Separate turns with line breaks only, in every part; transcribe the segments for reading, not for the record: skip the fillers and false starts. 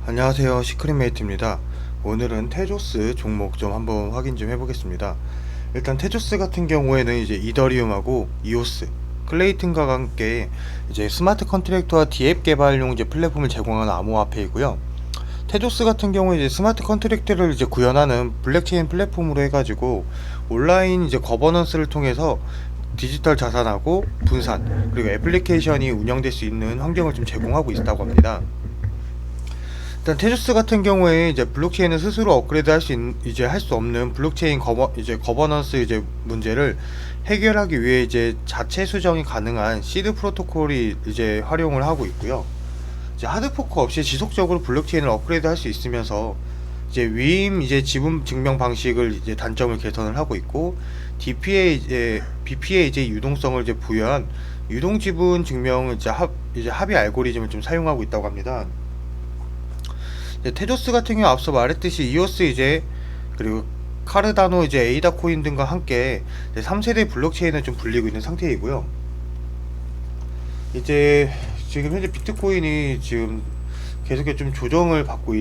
안녕하세요, 시크릿메이트입니다. 오늘은 테조스 종목 좀 한번 확인 좀 해보겠습니다. 일단 테조스 같은 경우에는 이제 이더리움하고 이오스, 클레이튼과 함께 이제 스마트 컨트랙터와 디앱 개발용 이제 플랫폼을 제공하는 암호화폐이고요. 테조스 같은 경우에 이제 스마트 컨트랙트를 이제 구현하는 블랙체인 플랫폼으로 해가지고 온라인 이제 거버넌스를 통해서 디지털 자산하고 분산, 그리고 애플리케이션이 운영될 수 있는 환경을 좀 제공하고 있다고 합니다. 일단 테조스 같은 경우에 이제 블록체인을 스스로 업그레이드 이제 할 수 없는 블록체인 거버넌스 이제 문제를 해결하기 위해 이제 자체 수정이 가능한 시드 프로토콜이 이제 활용을 하고 있고요. 이제 하드포크 없이 지속적으로 블록체인을 업그레이드 할 수 있으면서 이제 위임 이제 지분 증명 방식을 이제 단점을 개선을 하고 있고, BP에 이제 유동성을 이제 부여한 유동 지분 증명 이제 합의 알고리즘을 좀 사용하고 있다고 합니다. 테조스 같은 경우 앞서 말했듯이 이오스 이제 그리고 카르다노 이제 에이다 코인 등과 함께 3세대 블록체인을 좀 불리고 있는 상태이고요. 이제 지금 현재 비트코인이 지금 계속 좀 조정을 받고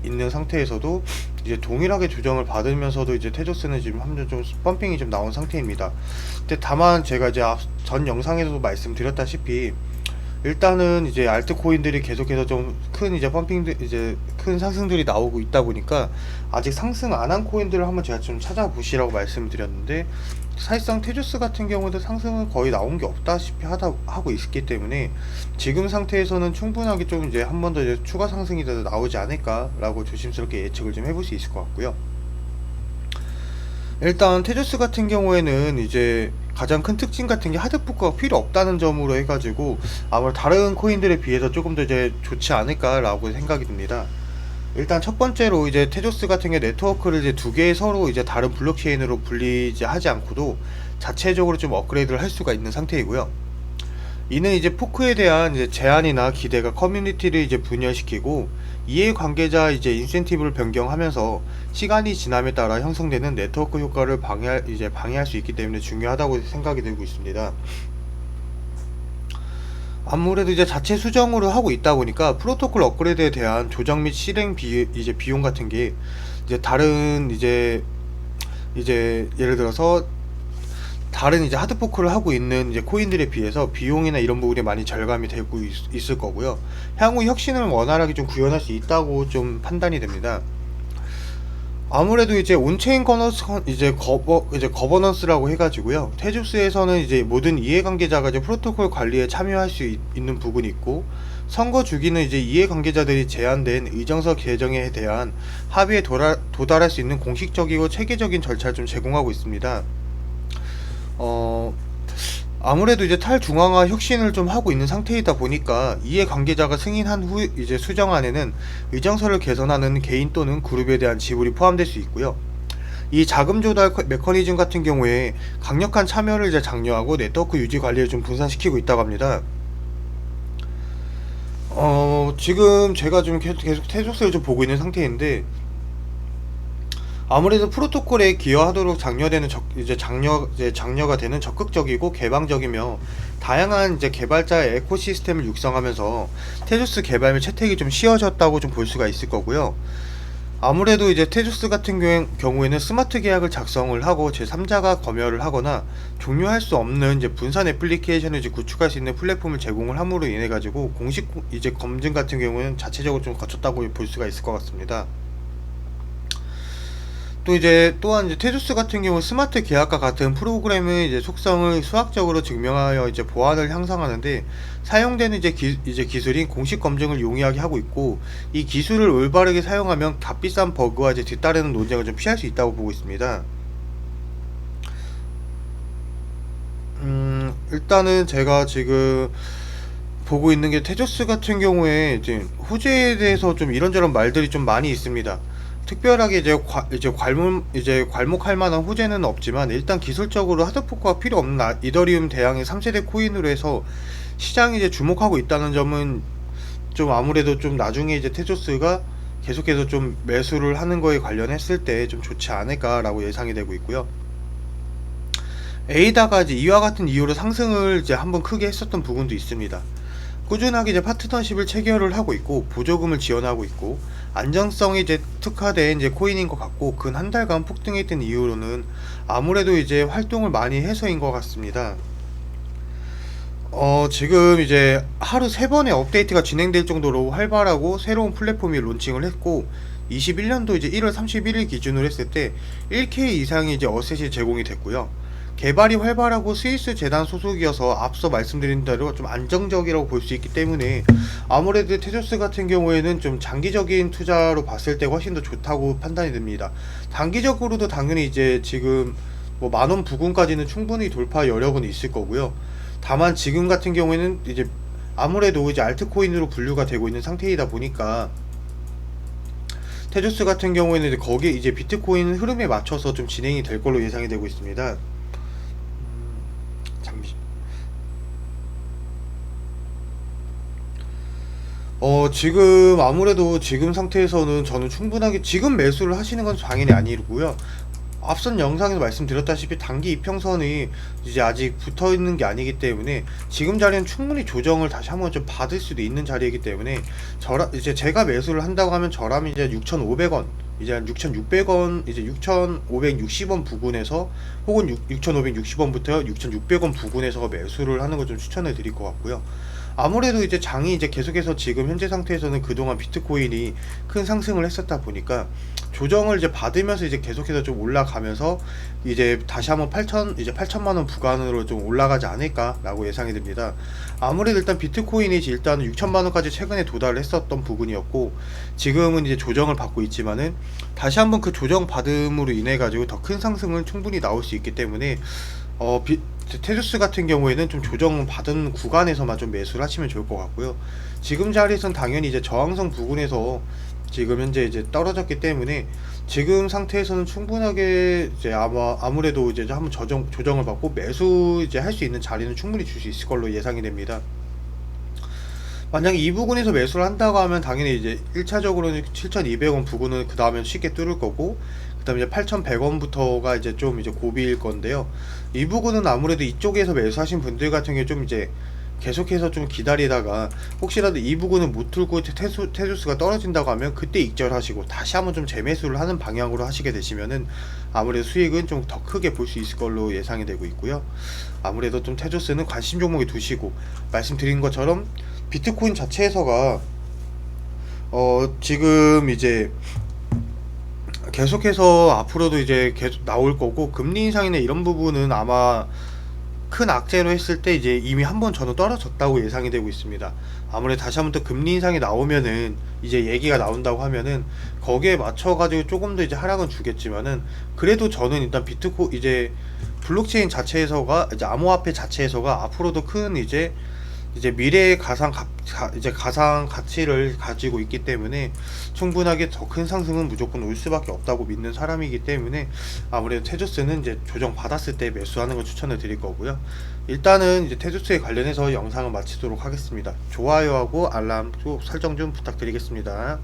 있는 상태에서도 이제 동일하게 조정을 받으면서도 이제 테조스는 지금 한번 좀 펌핑이 좀 나온 상태입니다. 근데 다만 제가 이제 전 영상에서도 말씀드렸다시피 일단은 이제 알트코인들이 계속해서 좀 큰 이제 이제 큰 상승들이 나오고 있다 보니까 아직 상승 안 한 코인들을 한번 제가 좀 찾아보시라고 말씀드렸는데, 사실상 테조스 같은 경우도 상승은 거의 나온 게 없다시피 하고 있기 때문에 지금 상태에서는 충분하게 좀 이제 한 번 더 이제 추가 상승이 더 나오지 않을까라고 조심스럽게 예측을 좀 해볼 수 있을 것 같고요. 일단 테조스 같은 경우에는 이제 가장 큰 특징 같은 게 하드포크가 필요 없다는 점으로 해가지고 아무래도 다른 코인들에 비해서 조금 더 이제 좋지 않을까라고 생각이 듭니다. 일단 첫 번째로 이제 테조스 같은 게 네트워크를 이제 두 개의 서로 이제 다른 블록체인으로 분리지 하지 않고도 자체적으로 좀 업그레이드를 할 수가 있는 상태이고요. 이는 이제 포크에 대한 이제 제한이나 기대가 커뮤니티를 이제 분열시키고, 이해관계자 이제 인센티브를 변경하면서 시간이 지남에 따라 형성되는 네트워크 효과를 방해할 수 있기 때문에 중요하다고 생각이 들고 있습니다. 아무래도 이제 자체 수정으로 하고 있다 보니까 프로토콜 업그레이드에 대한 조정 및 실행 이제 비용 같은 게 이제 다른 이제 예를 들어서 다른 이제 하드포크를 하고 있는 이제 코인들에 비해서 비용이나 이런 부분이 많이 절감이 되고 있을 거고요. 향후 혁신을 원활하게 좀 구현할 수 있다고 좀 판단이 됩니다. 아무래도 이제 온체인 거버넌스라고 해가지고요. 테조스에서는 이제 모든 이해관계자가 이제 프로토콜 관리에 참여할 수 있는 부분이 있고, 선거 주기는 이제 이해관계자들이 제한된 의정서 개정에 대한 합의에 도달할 수 있는 공식적이고 체계적인 절차를 좀 제공하고 있습니다. 아무래도 이제 탈중앙화 혁신을 좀 하고 있는 상태이다 보니까 이해관계자가 승인한 후 이제 수정안에는 의정서를 개선하는 개인 또는 그룹에 대한 지불이 포함될 수 있고요. 이 자금 조달 메커니즘 같은 경우에 강력한 참여를 이제 장려하고 네트워크 유지 관리를 좀 분산시키고 있다고 합니다. 지금 제가 좀 계속 테조스를 좀 보고 있는 상태인데, 아무래도 프로토콜에 기여하도록 장려가 되는 적극적이고 개방적이며 다양한 이제 개발자의 에코시스템을 육성하면서 테조스 개발 및 채택이 좀 쉬워졌다고 좀 볼 수가 있을 거고요. 아무래도 이제 테조스 같은 경우에는 스마트 계약을 작성을 하고 제3자가 검열을 하거나 종료할 수 없는 이제 분산 애플리케이션을 이제 구축할 수 있는 플랫폼을 제공을 함으로 인해 가지고 공식 이제 검증 같은 경우에는 자체적으로 좀 거쳤다고 볼 수가 있을 것 같습니다. 또한 이제 테조스 같은 경우 스마트 계약과 같은 프로그램의 이제 속성을 수학적으로 증명하여 이제 보안을 향상하는데 사용되는 이제 기술인 공식 검증을 용이하게 하고 있고, 이 기술을 올바르게 사용하면 값비싼 버그와 이제 뒤따르는 논쟁을 좀 피할 수 있다고 보고 있습니다. 일단은 제가 지금 보고 있는 게 테조스 같은 경우에 이제 호재에 대해서 좀 이런저런 말들이 좀 많이 있습니다. 특별하게 이제 괄목할 만한 호재는 없지만, 일단 기술적으로 하드포크가 필요 없는 이더리움 대항의 3세대 코인으로 해서 시장이 이제 주목하고 있다는 점은 좀 아무래도 좀 나중에 이제 테조스가 계속해서 좀 매수를 하는 거에 관련했을 때 좀 좋지 않을까라고 예상이 되고 있고요. 에이다가 이제 이와 같은 이유로 상승을 이제 한번 크게 했었던 부분도 있습니다. 꾸준하게 이제 파트너십을 체결을 하고 있고 보조금을 지원하고 있고 안정성이 이제 특화된 이제 코인인 것 같고 근 한 달간 폭등했던 이유로는 아무래도 이제 활동을 많이 해서인 것 같습니다. 지금 이제 하루 3번의 업데이트가 진행될 정도로 활발하고 새로운 플랫폼이 론칭을 했고 21년도 이제 1월 31일 기준으로 했을 때 1K 이상의 이제 어셋이 제공이 됐고요. 개발이 활발하고 스위스 재단 소속이어서 앞서 말씀드린 대로 좀 안정적이라고 볼 수 있기 때문에 아무래도 테조스 같은 경우에는 좀 장기적인 투자로 봤을 때 훨씬 더 좋다고 판단이 됩니다. 단기적으로도 당연히 이제 지금 뭐 만원 부근까지는 충분히 돌파 여력은 있을 거고요. 다만 지금 같은 경우에는 이제 아무래도 이제 알트코인으로 분류가 되고 있는 상태이다 보니까 테조스 같은 경우에는 이제 거기에 이제 비트코인 흐름에 맞춰서 좀 진행이 될 걸로 예상이 되고 있습니다. 잠시 지금 아무래도 지금 상태에서는 저는 충분하게 지금 매수를 하시는 건 당연히 아니고요. 앞선 영상에서 말씀드렸다시피 단기 이평선이 이제 아직 붙어 있는 게 아니기 때문에 지금 자리는 충분히 조정을 다시 한번 좀 받을 수도 있는 자리이기 때문에 이제 제가 매수를 한다고 하면 저라면 이제 6,500원 이제 한 6,600원 이제 6,560원 부근에서 혹은 6,560원부터 6,600원 부근에서 매수를 하는 걸 좀 추천을 드릴 것 같고요. 아무래도 이제 장이 이제 계속해서 지금 현재 상태에서는 그동안 비트코인이 큰 상승을 했었다 보니까 조정을 이제 받으면서 이제 계속해서 좀 올라가면서 이제 다시 한번 8천만 원 구간으로 좀 올라가지 않을까라고 예상이 됩니다. 아무래도 일단 비트코인이 일단 6천만 원까지 최근에 도달을 했었던 부분이었고 지금은 이제 조정을 받고 있지만은 다시 한번 그 조정 받음으로 인해 가지고 더 큰 상승은 충분히 나올 수 있기 때문에 테조스 같은 경우에는 좀 조정 받은 구간에서만 좀 매수를 하시면 좋을 것 같고요. 지금 자리에선 당연히 이제 저항성 부근에서 지금 현재 이제 떨어졌기 때문에 지금 상태에서는 충분하게 이제 아무래도 이제 한번 조정을 받고 매수 이제 할 수 있는 자리는 충분히 줄 수 있을 걸로 예상이 됩니다. 만약에 이 부근에서 매수를 한다고 하면 당연히 이제 1차적으로는 7,200원 부근은 그 다음에 쉽게 뚫을 거고 그 다음에 이제 8,100원부터가 이제 좀 이제 고비일 건데요. 이 부분은 아무래도 이쪽에서 매수하신 분들 같은 경우에 좀 이제 계속해서 좀 기다리다가 혹시라도 이 부분을 못 뚫고 테조스가 떨어진다고 하면 그때 익절하시고 다시 한번 좀 재매수를 하는 방향으로 하시게 되시면은 아무래도 수익은 좀 더 크게 볼 수 있을 걸로 예상이 되고 있고요. 아무래도 좀 테조스는 관심 종목에 두시고 말씀드린 것처럼 비트코인 자체에서가 지금 이제 계속해서 앞으로도 이제 계속 나올 거고 금리 인상이나 이런 부분은 아마 큰 악재로 했을 때 이제 이미 한번 저는 떨어졌다고 예상이 되고 있습니다. 아무래도 다시 한번 또 금리 인상이 나오면은 이제 얘기가 나온다고 하면은 거기에 맞춰 가지고 조금 더 이제 하락은 주겠지만은 그래도 저는 일단 이제 블록체인 자체에서가 이제 암호화폐 자체에서가 앞으로도 큰 이제 미래의 가상 가치를 가지고 있기 때문에 충분하게 더 큰 상승은 무조건 올 수밖에 없다고 믿는 사람이기 때문에 아무래도 테조스는 이제 조정 받았을 때 매수하는 걸 추천을 드릴 거고요. 일단은 이제 테조스에 관련해서 영상을 마치도록 하겠습니다. 좋아요하고 알람 꼭 설정 좀 부탁드리겠습니다.